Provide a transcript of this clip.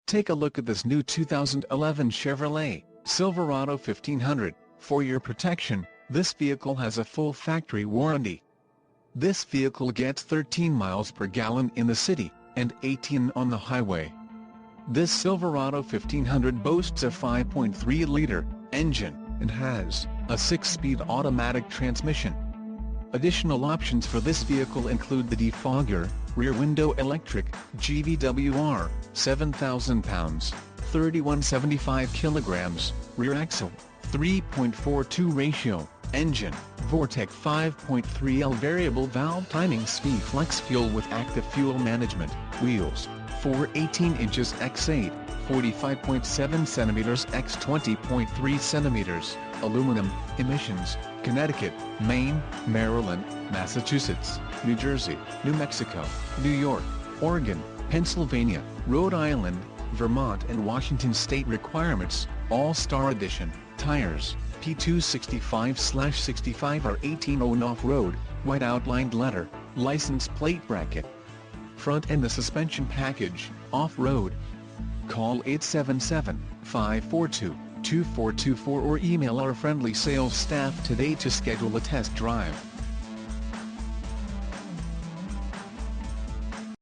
Take a look at this new 2011 Chevrolet Silverado 1500. For your protection, this vehicle has a full factory warranty. This vehicle gets 13 miles per gallon in the city, and 18 on the highway. This Silverado 1500 boasts a 5.3-liter engine, and has a 6-speed automatic transmission. Additional options for this vehicle include the defogger, rear window electric, GVWR, 7,000 pounds, 3175 kilograms, rear axle, 3.42 ratio, engine, Vortec 5.3L variable valve timing speed flex fuel with active fuel management, wheels, 4 18 inches x 8, 45.7 cm x 20.3 cm, aluminum, emissions, Connecticut, Maine, Maryland, Massachusetts, New Jersey, New Mexico, New York, Oregon, Pennsylvania, Rhode Island, Vermont and Washington state requirements. All-Star Edition, tires, P265/65 or 18 on off-road, white outlined letter, license plate bracket. Front and the suspension package, off-road. Call 877-542-2424 or email our friendly sales staff today to schedule a test drive.